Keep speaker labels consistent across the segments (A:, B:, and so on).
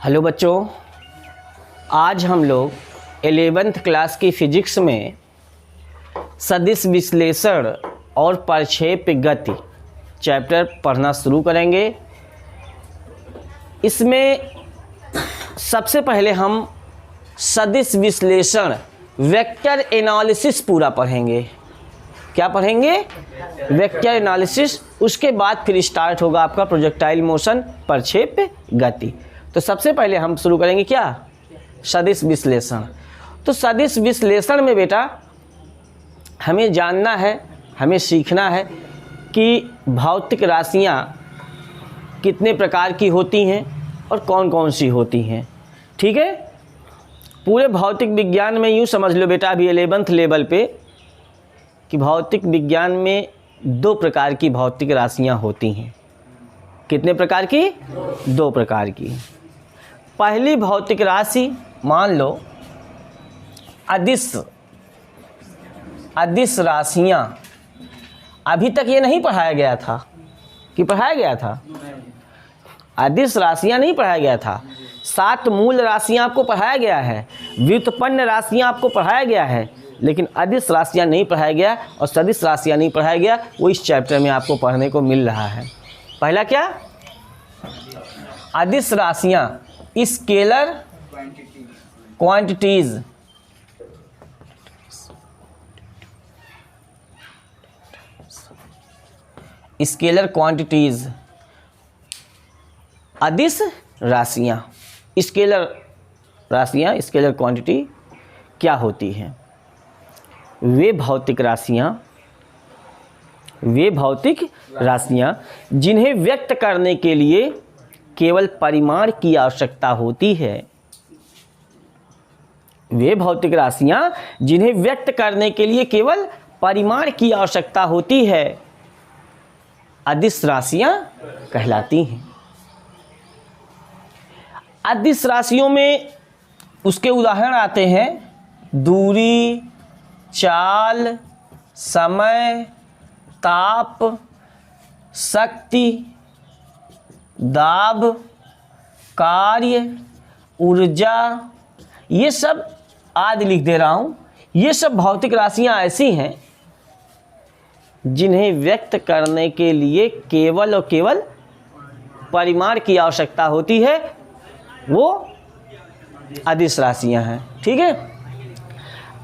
A: Hello बच्चों, आज हम लोग 11th क्लास की फिजिक्स में सदिश विश्लेषण और प्रक्षेप्य गति चैप्टर पढ़ना शुरू करेंगे। इसमें सबसे पहले हम सदिश विश्लेषण वेक्टर एनालिसिस पूरा पढ़ेंगे। क्या पढ़ेंगे? Vector analysis. उसके बाद फिर स्टार्ट होगा आपका प्रोजेक्टाइल मोशन, प्रक्षेप्य गति। तो सबसे पहले हम शुरू करेंगे क्या? सदिश विश्लेषण। तो सदिश विश्लेषण में बेटा हमें जानना है, हमें सीखना है कि भौतिक राशियाँ कितने प्रकार की होती हैं और कौन कौन सी होती हैं। ठीक है, पूरे भौतिक विज्ञान में यूँ समझ लो बेटा अभी 11th लेवल पे कि भौतिक विज्ञान में 2 प्रकार की भौतिक राशियाँ होती हैं। कितने प्रकार की? 2 प्रकार की। पहली भौतिक राशि मान लो अदिश राशियाँ। अभी तक ये नहीं पढ़ाया गया था कि पढ़ाया गया था? अदिश राशियाँ नहीं पढ़ाया गया था। 7 मूल राशियाँ आपको पढ़ाया गया है, व्युत्पन्न राशियाँ आपको पढ़ाया गया है, लेकिन अदिश राशियाँ नहीं पढ़ाया गया और सदिश राशियाँ नहीं पढ़ाया गया। वो इस चैप्टर में आपको पढ़ने को मिल रहा है। पहला क्या? अदिश राशियाँ स्केलर क्वांटिटीज। स्केलर क्वांटिटीज अदिश राशियाँ। स्केलर राशियाँ, स्केलर क्वांटिटी क्या होती हैं? वे भौतिक राशियाँ जिन्हें व्यक्त करने के लिए केवल परिमाण की आवश्यकता होती है। वे भौतिक राशियाँ जिन्हें व्यक्त करने के लिए केवल परिमाण की आवश्यकता होती है अदिश राशियाँ कहलाती हैं। अदिश राशियों में उसके उदाहरण आते हैं दूरी, चाल, समय, ताप, शक्ति, दाब, कार्य, ऊर्जा, ये सब आदि लिख दे रहा हूँ। ये सब भौतिक राशियाँ ऐसी हैं जिन्हें व्यक्त करने के लिए केवल और केवल परिमाण की आवश्यकता होती है। वो अदिश राशियाँ हैं। ठीक है,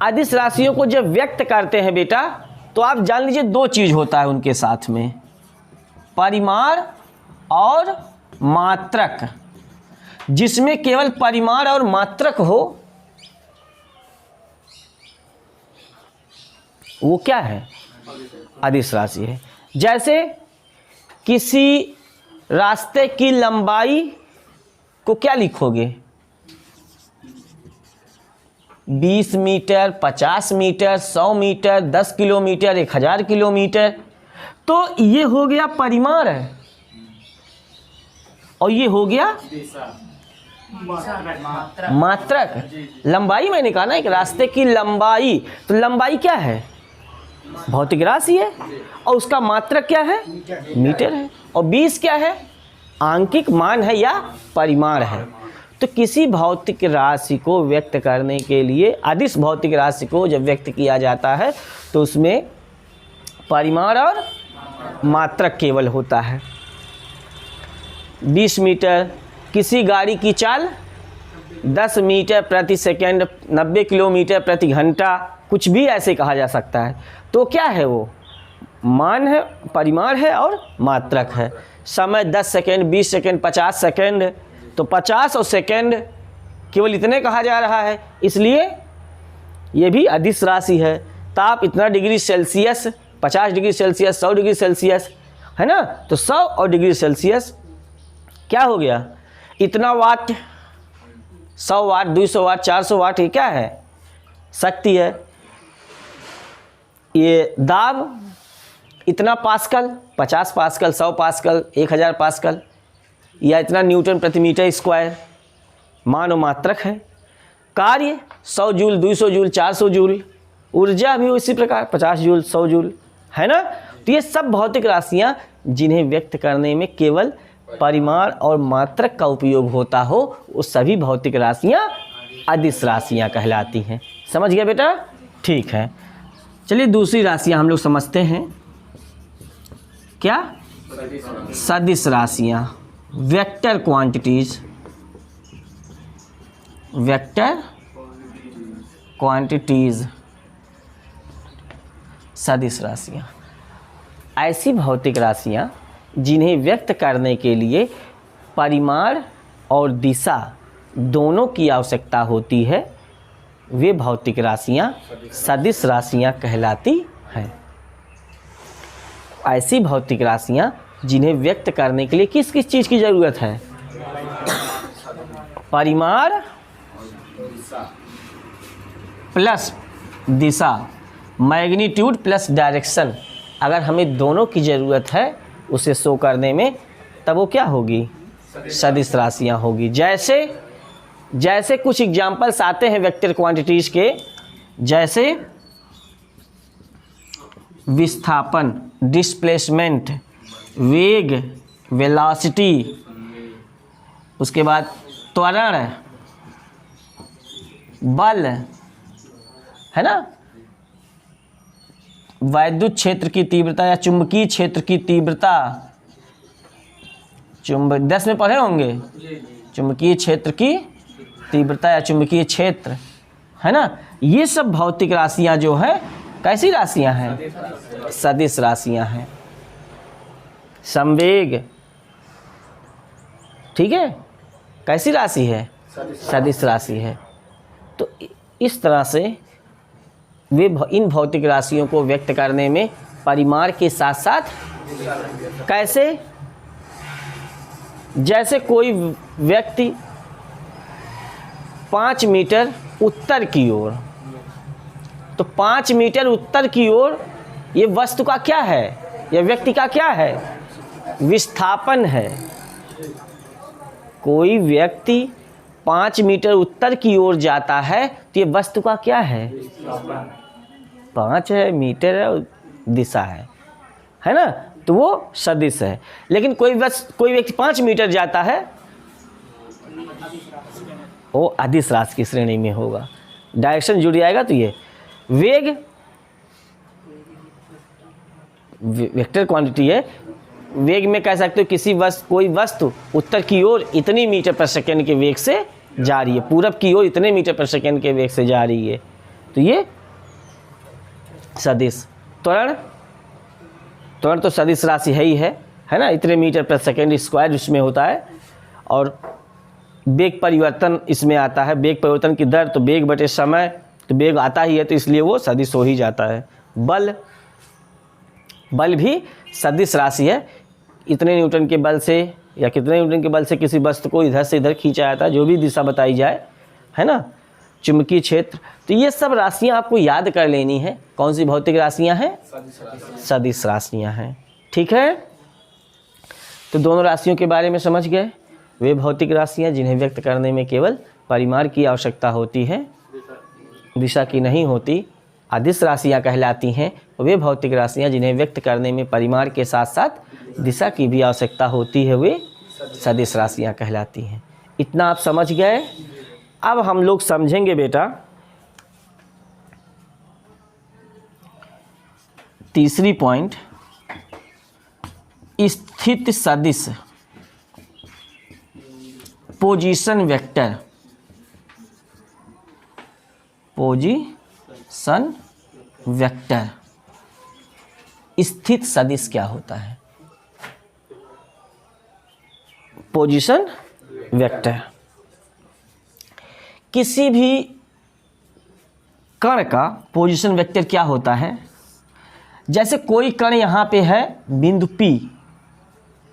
A: अदिश राशियों को जब व्यक्त करते हैं बेटा तो आप जान लीजिए 2 चीज़ होता है उनके साथ में, परिमाण और मात्रक। जिसमें केवल परिमाण और मात्रक हो वो क्या है? अदिश राशि है। जैसे किसी रास्ते की लंबाई को क्या लिखोगे? 20 metre, 50 metre, 100 metre, 10 kilometre, 1000 kilometre. तो ये हो गया परिमाण है और ये हो गया मात्रक। लंबाई मैंने कहा ना, एक रास्ते की लंबाई, तो लंबाई क्या है? भौतिक राशि है। और उसका मात्रक क्या है? मीटर है। और 20 क्या है? आंकिक मान है या परिमाण है। तो किसी भौतिक राशि को व्यक्त करने के लिए, अदिश भौतिक राशि को जब व्यक्त किया जाता है तो उसमें परिमाण और मात्रक केवल होता है। 20 मीटर, किसी गाड़ी की चाल 10 मीटर प्रति सेकंड, 90 किलोमीटर प्रति घंटा, कुछ भी ऐसे कहा जा सकता है। तो क्या है? वो मान है, परिमाण है और मात्रक है। समय 10 सेकंड, 20 सेकंड, 50 सेकंड, तो 50 और सेकंड केवल इतने कहा जा रहा है, इसलिए ये भी अदिश राशि है। ताप इतना degree Celsius, 50 degree Celsius, 100 degree Celsius, है ना? तो 100 और डिग्री सेल्सियस क्या हो गया? इतना वाट, 100 वाट, 200 वाट, 400 वाट, ये क्या है? शक्ति है। ये दाब इतना पास्कल, 50 पास्कल, 100 पास्कल, 1000 पास्कल, या इतना न्यूटन प्रति मीटर स्क्वायर, मान और मात्रक है। कार्य 100 जूल, 200 जूल, 400 जूल। ऊर्जा भी इसी प्रकार 50 जूल, 100 जूल, है ना? तो ये सब भौतिक राशियाँ जिन्हें व्यक्त करने में केवल परिमाण और मात्रक का उपयोग होता हो, वो सभी भौतिक राशियाँ अदिश राशियाँ कहलाती हैं। समझ गया बेटा? ठीक है, चलिए दूसरी राशियाँ हम लोग समझते हैं। क्या? सदिश राशियाँ, वेक्टर क्वांटिटीज, वेक्टर क्वांटिटीज, सदिश राशियाँ ऐसी भौतिक राशियाँ जिन्हें व्यक्त करने के लिए परिमाण और दिशा दोनों की आवश्यकता होती है, वे भौतिक राशियाँ सदिश राशियाँ कहलाती हैं। ऐसी भौतिक राशियाँ जिन्हें व्यक्त करने के लिए किस किस चीज़ की ज़रूरत है? परिमाण प्लस दिशा, मैग्नीट्यूड प्लस डायरेक्शन। अगर हमें दोनों की ज़रूरत है उसे शो करने में, तब वो क्या होगी? सदिश राशियाँ होगी। जैसे जैसे कुछ एग्जाम्पल्स आते हैं वेक्टर क्वांटिटीज़ के, जैसे विस्थापन, डिस्प्लेसमेंट, वेग, वेलोसिटी, उसके बाद त्वरण, बल, है ना, वैद्युत क्षेत्र की तीव्रता या चुंबकीय क्षेत्र की तीव्रता, 10 में पढ़े होंगे, चुंबकीय क्षेत्र की तीव्रता या चुंबकीय क्षेत्र, है ना। ये सब भौतिक राशियाँ जो है कैसी राशियाँ हैं? सदिश राशियाँ हैं। संवेग, ठीक है, कैसी राशि है? सदिश राशि है। तो इस तरह से वे इन भौतिक राशियों को व्यक्त करने में परिमाण के साथ साथ कैसे, जैसे कोई व्यक्ति 5 मीटर उत्तर की ओर, तो 5 मीटर उत्तर की ओर ये वस्तु का क्या है? यह व्यक्ति का क्या है? विस्थापन है। कोई व्यक्ति 5 मीटर उत्तर की ओर जाता है तो ये वस्तु का क्या है? 5 है, मीटर है, दिशा है ना, तो वो सदिश है। लेकिन कोई व्यक्ति 5 मीटर जाता है, वो अदिश राशि की श्रेणी में होगा। डायरेक्शन जुड़ जाएगा। तो ये वेग वेक्टर क्वांटिटी है। वेग में कह सकते हो कोई वस्तु उत्तर की ओर इतनी मीटर पर सेकेंड के वेग से जा रही है, पूरब की ओर इतने मीटर पर सेकेंड के वेग से जा रही है, तो ये सदिश। त्वरण तो सदिश राशि है ही है ना, इतने मीटर पर सेकेंड स्क्वायर उसमें होता है। और वेग परिवर्तन इसमें आता है, वेग परिवर्तन की दर, तो वेग बटे समय, तो वेग आता ही है, तो इसलिए वो सदिश हो ही जाता है। बल भी सदिश राशि है। इतने न्यूटन के बल से या कितने न्यूटन के बल से किसी वस्तु को इधर से इधर खींचा जाता है, जो भी दिशा बताई जाए, है ना। चुंबकीय क्षेत्र, तो ये सब राशियाँ आपको याद कर लेनी है। कौन सी भौतिक राशियाँ हैं? सदिश राशियाँ हैं। ठीक है, तो दोनों राशियों के बारे में समझ गए। वे भौतिक राशियाँ जिन्हें व्यक्त करने में केवल परिमाण की आवश्यकता होती है, दिशा की नहीं होती, अदिश राशियाँ कहलाती हैं। वे भौतिक राशियाँ जिन्हें व्यक्त करने में परिमाण के साथ साथ दिशा की भी आवश्यकता होती है, वे सदिश राशियाँ कहलाती हैं। इतना आप समझ गए। अब हम लोग समझेंगे बेटा तीसरी पॉइंट, स्थित सदिश, पोजीशन वेक्टर। पोजीशन वेक्टर, स्थित सदिश क्या होता है? पोजीशन वेक्टर किसी भी कण का पोजीशन वेक्टर क्या होता है? जैसे कोई कण यहाँ पे है, बिंदु P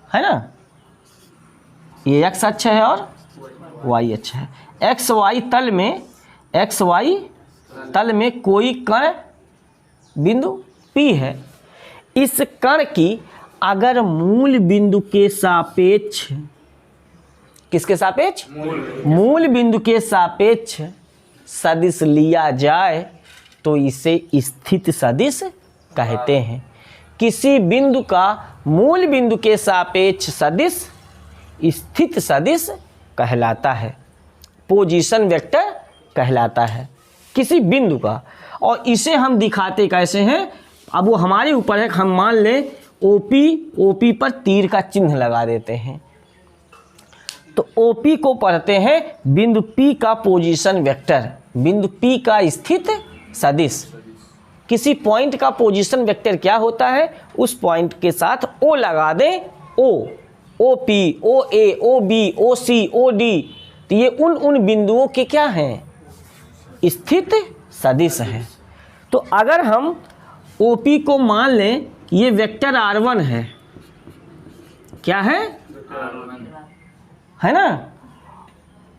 A: है ना, ये x अक्ष है और y अक्ष है। XY तल में कोई कण बिंदु P है। इस कण की अगर मूल बिंदु के सापेक्ष, किसके सापेक्ष? मूल बिंदु के सापेक्ष सदिश लिया जाए तो इसे स्थित सदिश कहते हैं। किसी बिंदु का मूल बिंदु के सापेक्ष सदिश स्थित सदिश कहलाता है, पोजीशन वेक्टर कहलाता है किसी बिंदु का। और इसे हम दिखाते कैसे हैं, अब वो हमारे ऊपर है। हम मान लें ओपी पर तीर का चिन्ह लगा देते हैं, तो ओपी को पढ़ते हैं बिंदु P का पोजीशन वेक्टर, बिंदु P का स्थित सदिश। किसी पॉइंट का पोजीशन वेक्टर क्या होता है, उस पॉइंट के साथ O लगा दें, OP, OA, OB, OC, OD, तो ये उन बिंदुओं के क्या हैं, स्थित सदिश हैं। तो अगर हम OP को मान लें ये वेक्टर R1 है, क्या है, है ना,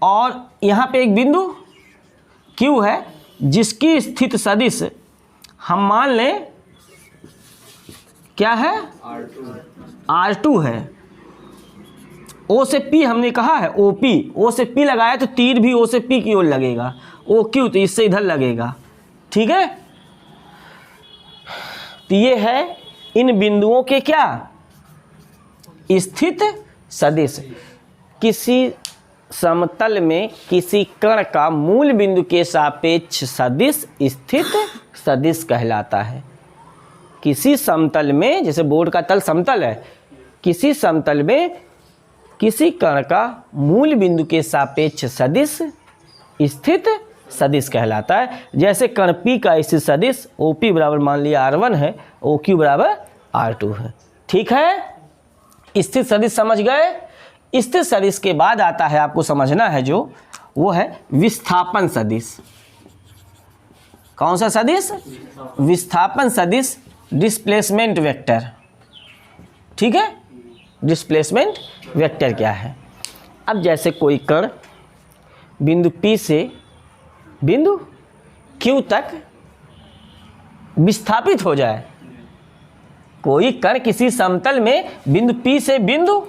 A: और यहाँ पे एक बिंदु Q है जिसकी स्थित सदिश हम मान लें क्या है, R2 है। O से P हमने कहा है OP, O से P लगाया तो तीर भी O से P की ओर लगेगा, OQ तो इससे इधर लगेगा, ठीक है। तो ये है इन बिंदुओं के क्या, स्थित सदिश। किसी समतल में किसी कण का मूल बिंदु के सापेक्ष सदिश स्थित सदिश कहलाता है। किसी समतल में, जैसे बोर्ड का तल समतल है, किसी समतल में किसी कण का मूल बिंदु के सापेक्ष सदिश स्थित सदिश कहलाता है। जैसे कण P का स्थित सदिश OP बराबर मान लिया R1 है, OQ बराबर R2 है, ठीक है। स्थित सदिश समझ गए। स्थित सदिश के बाद आता है, आपको समझना है जो, वो है विस्थापन सदिश। कौन सा सदिश, विस्थापन सदिश, डिस्प्लेसमेंट वेक्टर, ठीक है। डिस्प्लेसमेंट वेक्टर क्या है, अब जैसे कोई कण बिंदु P से बिंदु Q तक विस्थापित हो जाए, कोई कण किसी समतल में बिंदु P से बिंदु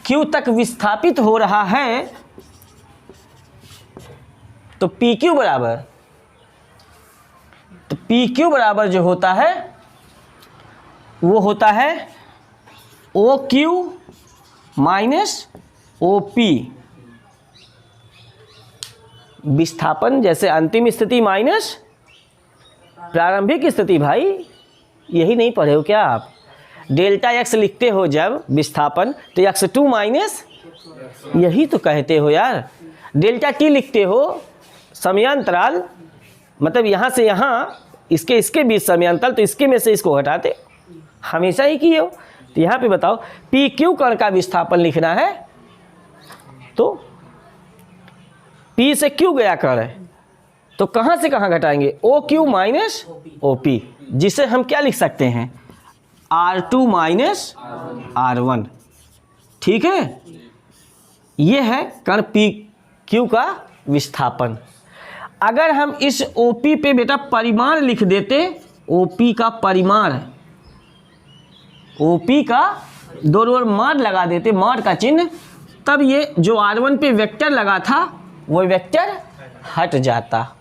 A: Q तक विस्थापित हो रहा है, तो PQ बराबर जो होता है वो होता है OQ माइनस OP। विस्थापन जैसे अंतिम स्थिति माइनस प्रारंभिक स्थिति, भाई यही नहीं पढ़े हो क्या आप। डेल्टा x लिखते हो जब विस्थापन, तो x2 माइनस, यही तो कहते हो यार। डेल्टा t लिखते हो समयांतराल, मतलब यहाँ से यहाँ इसके बीच समयांतराल, तो इसके में से इसको हटाते, हमेशा ही किए हो। तो यहाँ पे बताओ PQ कण का विस्थापन लिखना है, तो P से Q गया कण है, तो कहाँ से कहाँ घटाएंगे, OQ माइनस OP, जिसे हम क्या लिख सकते हैं, R2 माइनस R1, ठीक है। ये है कण PQ का विस्थापन। अगर हम इस OP पे बेटा परिमाण लिख देते, OP का परिमाण, OP का दोनों ओर मार लगा देते, मार का चिन्ह, तब ये जो R1 पे वेक्टर लगा था वो वेक्टर हट जाता।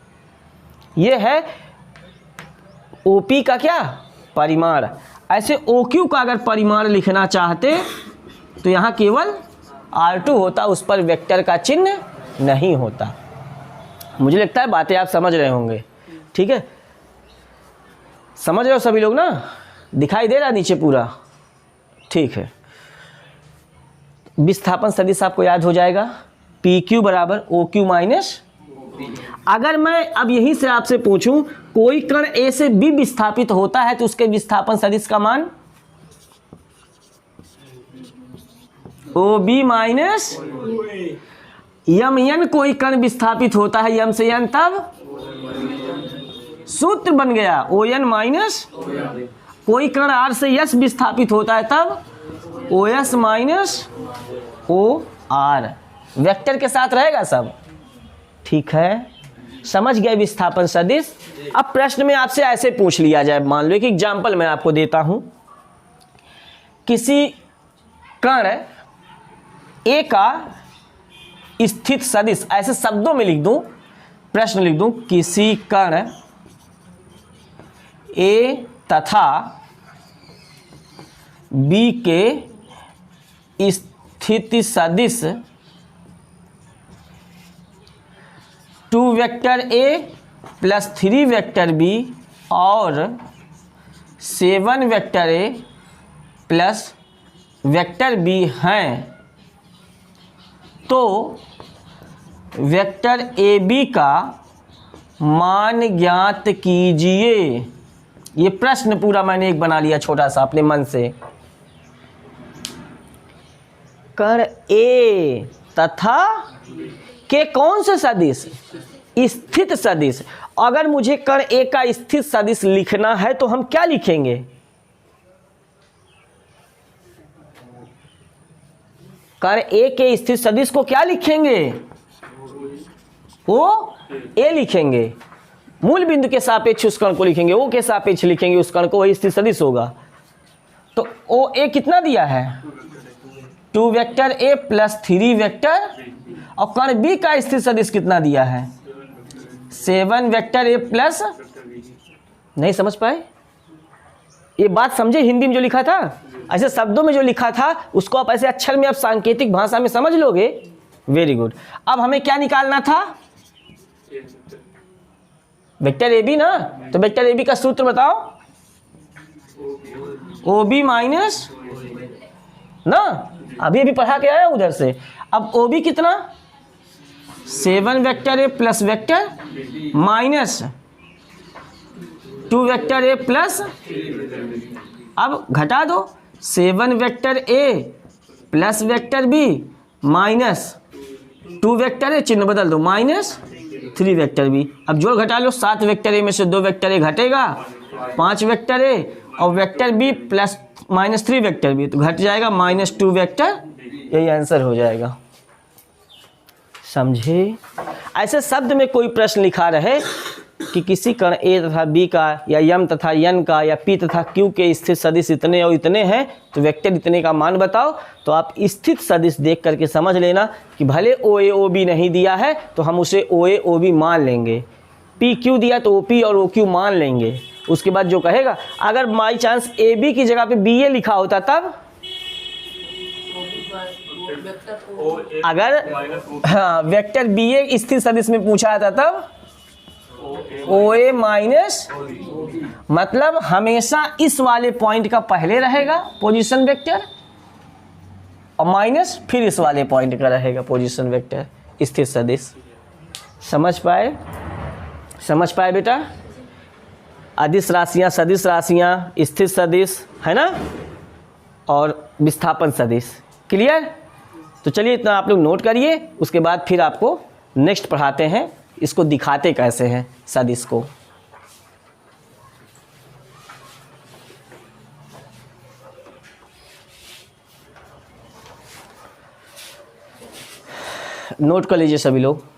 A: ये है OP का क्या, परिमाण। ऐसे OQ का अगर परिमाण लिखना चाहते तो यहाँ केवल R2 होता, उस पर वेक्टर का चिन्ह नहीं होता। मुझे लगता है बातें आप समझ रहे होंगे, ठीक है। समझ रहे हो सभी लोग ना, दिखाई दे रहा नीचे पूरा, ठीक है। विस्थापन सदिश आपको याद हो जाएगा, PQ बराबर OQ माइनस। अगर मैं अब यहीं से आपसे पूछूं, कोई कण A से B विस्थापित होता है तो उसके विस्थापन सदिश का मान OB माइनस यम, कोई कण विस्थापित होता है यम से n, तब सूत्र बन गया ON माइनस। कोई कण R से S विस्थापित होता है तब OS माइनस OR, वेक्टर के साथ रहेगा सब, ठीक है। समझ गए विस्थापन सदिश। अब प्रश्न में आपसे ऐसे पूछ लिया जाए, मान लो एक एग्जाम्पल मैं आपको देता हूं, किसी कण A का स्थित सदिश, ऐसे शब्दों में लिख दूं, प्रश्न लिख दूं, किसी कण A तथा B के स्थिति सदिश 2 vector A plus 3 vector B और 7 vector A plus vector B हैं, तो वेक्टर ए बी का मान ज्ञात कीजिए। ये प्रश्न पूरा मैंने एक बना लिया छोटा सा अपने मन से। कर ए तथा के कौन से सदिश? स्थित सदिश। अगर मुझे कर ए का स्थित सदिश लिखना है तो हम क्या लिखेंगे? कर ए के स्थित सदिश को क्या लिखेंगे? ओ ए लिखेंगे। मूल बिंदु के सापेक्ष उस कण को लिखेंगे, ओ के सापेक्ष लिखेंगे उस कण को, वही स्थित सदिश होगा। तो ओ ए कितना दिया है? 2 वेक्टर ए प्लस 3 वेक्टर, और कण बी का स्थित सदिश कितना दिया है? 7 वेक्टर ए प्लस। नहीं समझ पाए? ये बात समझे? हिंदी में जो लिखा था, ऐसे शब्दों में जो लिखा था उसको आप ऐसे अक्षर में, आप सांकेतिक भाषा में समझ लोगे। Very good. अब हमें क्या निकालना था? वेक्टर ए बी ना, तो वेक्टर ए बी का सूत्र बताओ। ओ बी माइनस ना, अभी पढ़ा के आया उधर से। अब ओ बी कितना? 7 vector A plus vector minus 2 vector A plus, अब घटा दो, 7 vector A plus vector B minus 2 vector A, चिन्ह बदल दो, माइनस 3 वेक्टर बी। अब जोड़ घटा लो, 7 वेक्टर ए में से 2 वेक्टर ए घटेगा, 5 वेक्टर ए और vector B plus minus 3 vector B, तो घट जाएगा -2 वेक्टर। यही आंसर हो जाएगा। समझे? ऐसे शब्द में कोई प्रश्न लिखा रहे कि किसी कण ए तथा बी का या यम तथा यन का या पी तथा क्यू के स्थित सदिश इतने और इतने हैं, तो वेक्टर इतने का मान बताओ, तो आप स्थित सदिश देख करके समझ लेना कि भले ओ ए ओ बी नहीं दिया है तो हम उसे ओ ए ओ बी मान लेंगे, पी क्यू दिया तो ओ पी और ओ क्यू मान लेंगे। उसके बाद जो कहेगा, अगर बाई चांस ए बी की जगह पे बी ए लिखा होता तब, अगर हाँ वेक्टर बी ए स्थित सदिश में पूछा था तब ओ ए माइनस, मतलब हमेशा इस वाले पॉइंट का पहले रहेगा पोजीशन वेक्टर और माइनस फिर इस वाले पॉइंट का रहेगा पोजीशन वेक्टर स्थित सदिश। समझ पाए? समझ पाए बेटा? अदिश राशियां, सदिश राशियां, स्थित सदिश है ना, और विस्थापन सदिश। क्लियर? तो चलिए इतना आप लोग नोट करिए, उसके बाद फिर आपको नेक्स्ट पढ़ाते हैं इसको दिखाते कैसे हैं सदिश को। नोट कर लीजिए सभी लोग।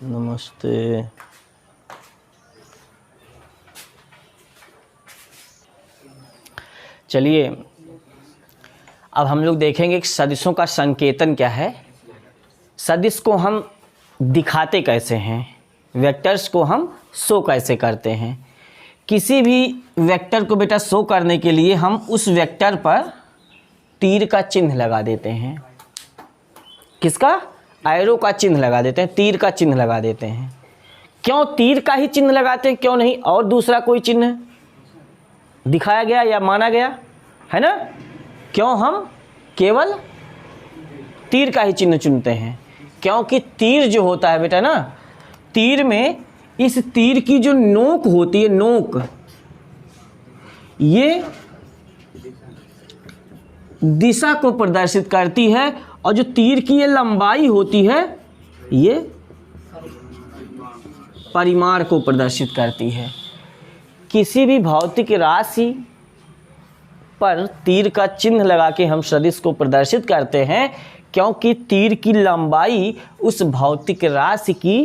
A: नमस्ते। चलिए अब हम लोग देखेंगे कि सदिशों का संकेतन क्या है, सदिश को हम दिखाते कैसे हैं, वेक्टर्स को हम शो कैसे करते हैं। किसी भी वेक्टर को बेटा शो करने के लिए हम उस वेक्टर पर तीर का चिन्ह लगा देते हैं। किसका? एरो का चिन्ह लगा देते हैं, तीर का चिन्ह लगा देते हैं। क्यों तीर का ही चिन्ह लगाते हैं, क्यों नहीं और दूसरा कोई चिन्ह दिखाया गया या माना गया है ना? क्यों हम केवल तीर का ही चिन्ह चुनते हैं? क्योंकि तीर जो होता है बेटा ना, तीर में इस तीर की जो नोक होती है, नोक, ये दिशा को प्रदर्शित करती है, और जो तीर की ये लंबाई होती है ये परिमाण को प्रदर्शित करती है। किसी भी भौतिक राशि पर तीर का चिन्ह लगा के हम सदिश को प्रदर्शित करते हैं, क्योंकि तीर की लंबाई उस भौतिक राशि की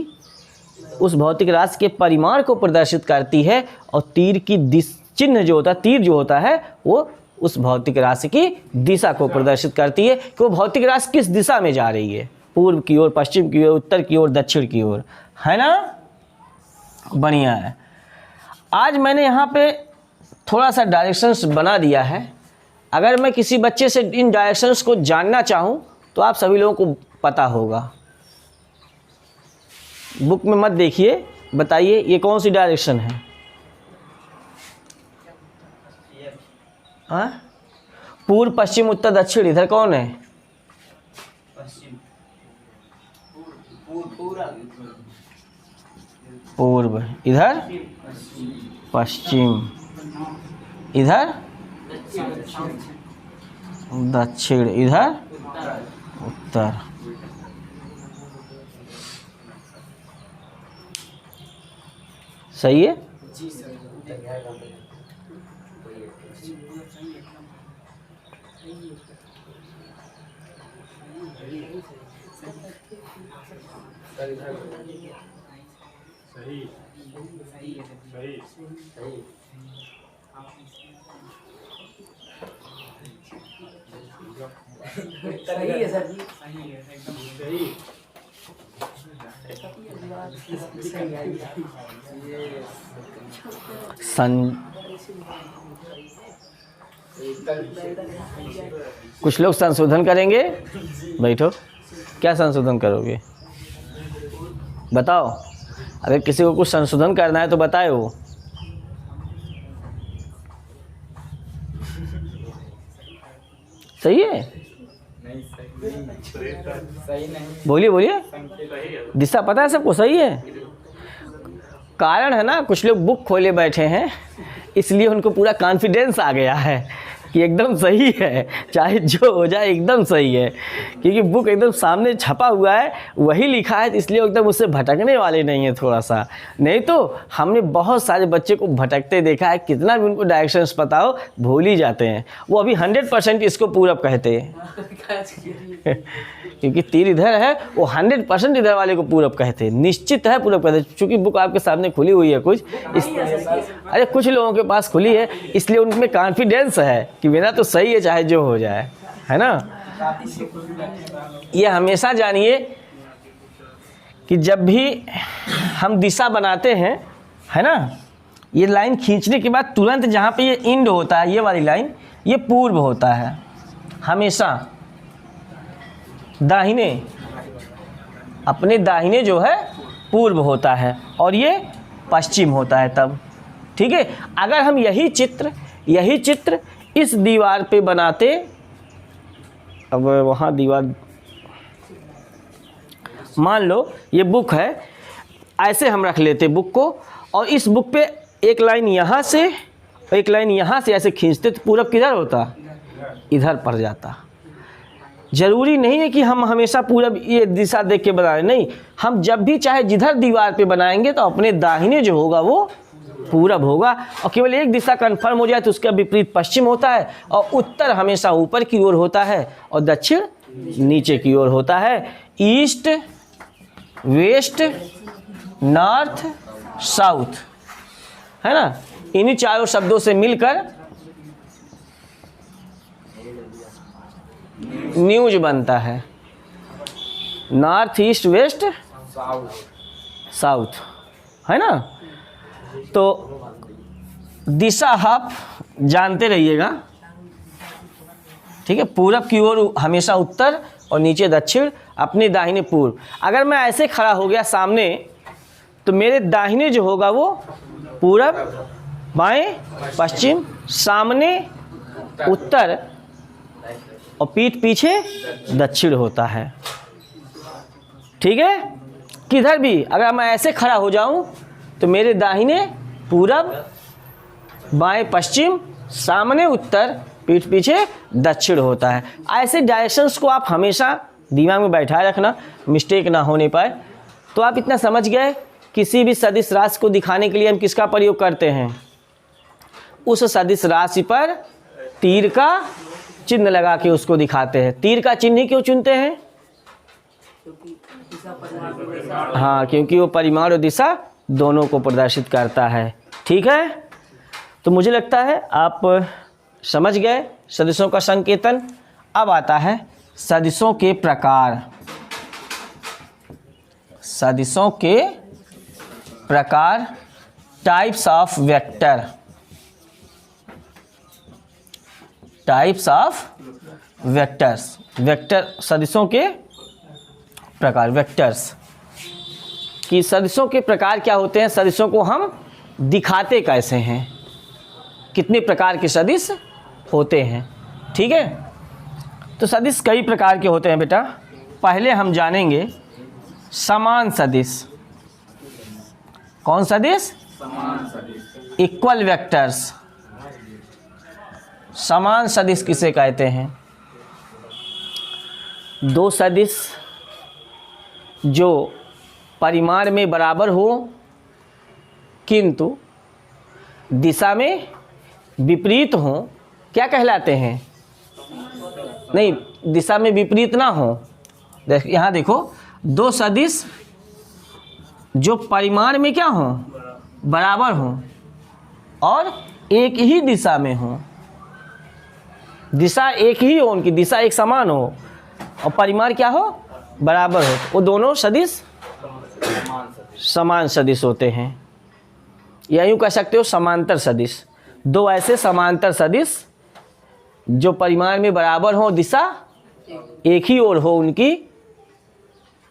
A: उस भौतिक राशि के परिमाण को प्रदर्शित करती है, और तीर की चिन्ह जो होता है, तीर जो होता है वो उस भौतिक राशि की दिशा को प्रदर्शित करती है कि वो भौतिक राशि किस दिशा में जा रही है, पूर्व की ओर, पश्चिम की ओर, उत्तर की ओर, दक्षिण की ओर, है ना। बढ़िया है। आज मैंने यहाँ पे थोड़ा सा डायरेक्शंस बना दिया है। अगर मैं किसी बच्चे से इन डायरेक्शंस को जानना चाहूँ तो आप सभी लोगों को पता होगा। बुक में मत देखिए, बताइए ये कौन सी डायरेक्शन है। हाँ, पूर्व, पश्चिम, उत्तर, दक्षिण, इधर कौन है? पूर्व, इधर पश्चिम, इधर दक्षिण, इधर उत्तर। सही है।
B: सही है सर जी, सही है, एकदम सही।
A: कुछ लोग संशोधन करेंगे। बैठो, क्या संशोधन करोगे बताओ। अगर किसी को कुछ संशोधन करना है तो बताए वो। सही है?
B: सही नहीं।
A: बोलिए बोलिए। दिशा पता है सबको? सही है। कारण है ना, कुछ लोग बुक खोले बैठे हैं, इसलिए उनको पूरा कॉन्फिडेंस आ गया है कि एकदम सही है, चाहे जो हो जाए एकदम सही है, क्योंकि बुक एकदम सामने छपा हुआ है, वही लिखा है, इसलिए एकदम उससे भटकने वाले नहीं है थोड़ा सा। नहीं तो हमने बहुत सारे बच्चे को भटकते देखा है, कितना भी उनको डायरेक्शंस पता हो भूल ही जाते हैं। वो अभी 100% इसको पूरब कहते हैं क्योंकि तीर इधर है, वो 100% इधर वाले को पूरब कहते हैं, निश्चित है पूरब कहते हैं। चूँकि बुक आपके सामने खुली हुई है कुछ अरे कुछ लोगों के पास खुली है, इसलिए उनमें कॉन्फिडेंस है कि मेरा तो सही है चाहे जो हो जाए, है ना। ये हमेशा जानिए कि जब भी हम दिशा बनाते हैं, है ना, ये लाइन खींचने के बाद तुरंत जहाँ पे ये इंड होता है, ये वाली लाइन, ये पूर्व होता है हमेशा। दाहिने, अपने दाहिने जो है पूर्व होता है और ये पश्चिम होता है तब। ठीक है। अगर हम यही चित्र इस दीवार पे बनाते, अब वहाँ दीवार, मान लो ये बुक है, ऐसे हम रख लेते बुक को, और इस बुक पे एक लाइन यहाँ से एक लाइन यहाँ से ऐसे खींचते तो पूरब किधर होता? इधर पड़ जाता। ज़रूरी नहीं है कि हम हमेशा पूरब ये दिशा देख के बना रहे, नहीं, हम जब भी चाहे जिधर दीवार पे बनाएंगे तो अपने दाहिने जो होगा वो पूरब होगा, और केवल एक दिशा कंफर्म हो जाए तो उसका विपरीत पश्चिम होता है, और उत्तर हमेशा ऊपर की ओर होता है और दक्षिण नीचे की ओर होता है। ईस्ट, वेस्ट, नॉर्थ, साउथ, है ना। इन्हीं चारों शब्दों से मिलकर न्यूज बनता है। नॉर्थ, ईस्ट, वेस्ट, साउथ, है ना। तो दिशा आप जानते रहिएगा, ठीक है। पूरब की ओर हमेशा उत्तर और नीचे दक्षिण, अपने दाहिने पूर्व। अगर मैं ऐसे खड़ा हो गया सामने तो मेरे दाहिने जो होगा वो पूरब, बाएं पश्चिम, सामने उत्तर और पीठ पीछे दक्षिण होता है। ठीक है। किधर भी अगर मैं ऐसे खड़ा हो जाऊं तो मेरे दाहिने पूरब, बाएं पश्चिम, सामने उत्तर, पीठ पीछे दक्षिण होता है। ऐसे डायरेक्शंस को आप हमेशा दिमाग में बैठाए रखना, मिस्टेक ना होने पाए। तो आप इतना समझ गए, किसी भी सदिश राशि को दिखाने के लिए हम किसका प्रयोग करते हैं? उस सदिश राशि पर तीर का चिन्ह लगा के उसको दिखाते हैं। तीर का चिन्ह ही क्यों चुनते हैं? हाँ, क्योंकि वो परिमाण और दिशा दोनों को प्रदर्शित करता है। ठीक है, तो मुझे लगता है आप समझ गए सदिशों का संकेतन। अब आता है सदिशों के प्रकार। सदिशों के प्रकार, types of vector. Types of vectors, vector सदिशों के प्रकार, वेक्टर्स कि सदिशों के प्रकार क्या होते हैं, सदिशों को हम दिखाते कैसे हैं, कितने प्रकार के सदिश होते हैं। ठीक है, तो सदिश कई प्रकार के होते हैं बेटा। पहले हम जानेंगे समान सदिश। कौन सदिश?
B: समान सदिश।
A: Equal vectors. समान सदिश किसे कहते हैं? दो सदिश जो परिमाण में बराबर हो किंतु दिशा में विपरीत हो, क्या कहलाते हैं? नहीं, दिशा में विपरीत ना हो। यहाँ देखो, दो सदिश जो परिमाण में क्या हो, बराबर हो और एक ही दिशा में हो, दिशा एक ही हो, उनकी दिशा एक समान हो और परिमाण क्या हो, बराबर हो, वो दोनों सदिश समान सदिश होते हैं। या यूँ कह सकते हो समांतर सदिश। दो ऐसे समांतर सदिश जो परिमाण में बराबर हो, दिशा एक ही ओर हो, उनकी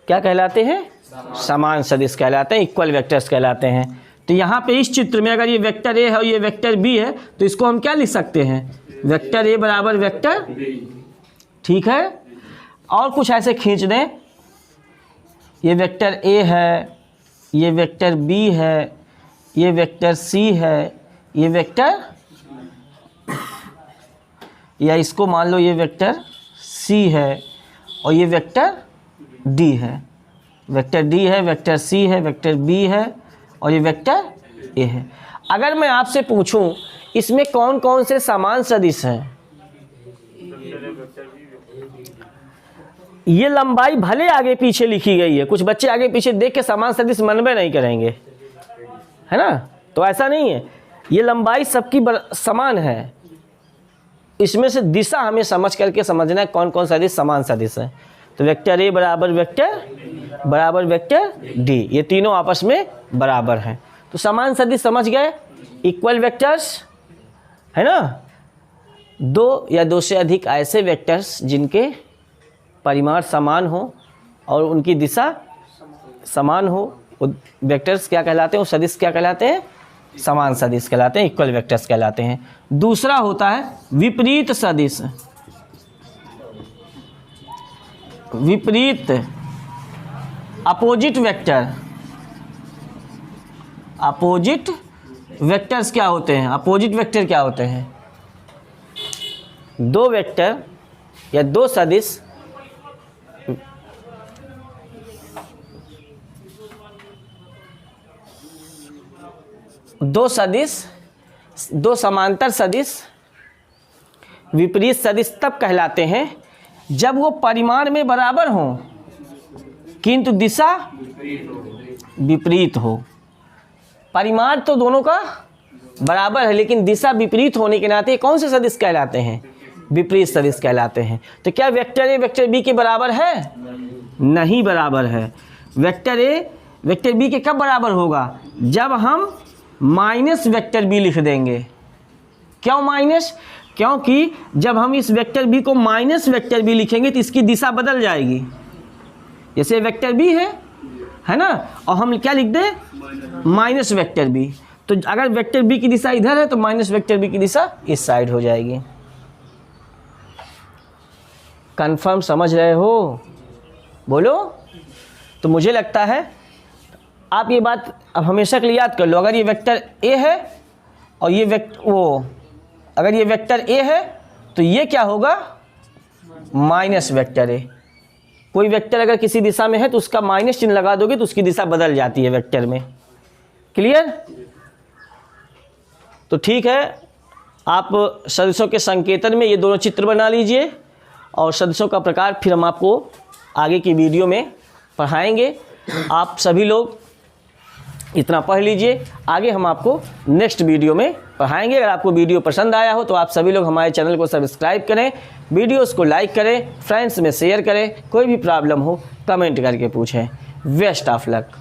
A: क्या कहलाते हैं? समान सदिश कहलाते हैं, इक्वल वेक्टर्स कहलाते हैं। तो यहाँ पे इस चित्र में अगर ये वेक्टर ए है और ये वेक्टर बी है तो इसको हम क्या लिख सकते हैं? वेक्टर ए बराबर वेक्टर, ठीक है। और कुछ ऐसे खींच दें, ये वेक्टर ए है, ये वेक्टर बी है, ये वेक्टर सी है, ये वेक्टर, या इसको मान लो ये वेक्टर सी है और ये वेक्टर डी है। वेक्टर डी है, वेक्टर सी है, वेक्टर बी है और ये वेक्टर ए है। अगर मैं आपसे पूछूं इसमें कौन कौन से समान सदिश हैं? ये लंबाई भले आगे पीछे लिखी गई है, कुछ बच्चे आगे पीछे देख के समान सदिश मनबे नहीं करेंगे, है ना? तो ऐसा नहीं है, ये लंबाई सबकी समान है। इसमें से दिशा हमें समझ करके समझना है कौन कौन सदिश समान सदिश है। तो वेक्टर ए बराबर वेक्टर डी, ये तीनों आपस में बराबर हैं। तो समान सदिश समझ गए, इक्वल वेक्टर्स, है ना? दो या दो से अधिक ऐसे वेक्टर्स जिनके परिमाण समान हो और उनकी दिशा समान हो, वो वेक्टर्स क्या कहलाते हैं? वो सदिश क्या कहलाते हैं? समान सदिश कहलाते हैं, इक्वल वेक्टर्स कहलाते हैं। दूसरा होता है विपरीत सदिश। विपरीत, अपोजिट वेक्टर। अपोजिट वेक्टर्स क्या होते हैं? अपोजिट वेक्टर क्या होते हैं? दो वेक्टर या दो सदिश दो समांतर सदिश विपरीत सदिश तब कहलाते हैं जब वो परिमाण में बराबर हो किंतु दिशा विपरीत हो। परिमाण तो दोनों का बराबर है लेकिन दिशा विपरीत होने के नाते कौन से सदिश कहलाते हैं? विपरीत सदिश कहलाते हैं। तो क्या वेक्टर ए वेक्टर बी के बराबर है? नहीं बराबर है। वेक्टर ए वेक्टर बी के कब बराबर होगा? जब हम माइनस वेक्टर बी लिख देंगे। क्यों माइनस? क्योंकि जब हम इस वेक्टर बी को माइनस वेक्टर बी लिखेंगे तो इसकी दिशा बदल जाएगी। जैसे वेक्टर बी है ना, और हम क्या लिख दें? Minus vector B. तो अगर वेक्टर बी की दिशा इधर है तो माइनस वेक्टर बी की दिशा इस साइड हो जाएगी। कंफर्म समझ रहे हो? बोलो। तो मुझे लगता है आप ये बात अब हमेशा के लिए याद कर लो। अगर ये वेक्टर ए है और ये अगर ये वेक्टर ए है तो ये क्या होगा? Minus vector A. कोई वेक्टर अगर किसी दिशा में है तो उसका माइनस चिन्ह लगा दोगे तो उसकी दिशा बदल जाती है वेक्टर में। क्लियर? तो ठीक है, आप सदिशों के संकेतन में ये दोनों चित्र बना लीजिए और सदिशों का प्रकार फिर हम आपको आगे की वीडियो में पढ़ाएंगे। आप सभी लोग इतना पढ़ लीजिए, आगे हम आपको नेक्स्ट वीडियो में पढ़ाएंगे। अगर आपको वीडियो पसंद आया हो तो आप सभी लोग हमारे चैनल को सब्सक्राइब करें, वीडियोस को लाइक करें, फ्रेंड्स में शेयर करें। कोई भी प्रॉब्लम हो कमेंट करके पूछें। Best of luck.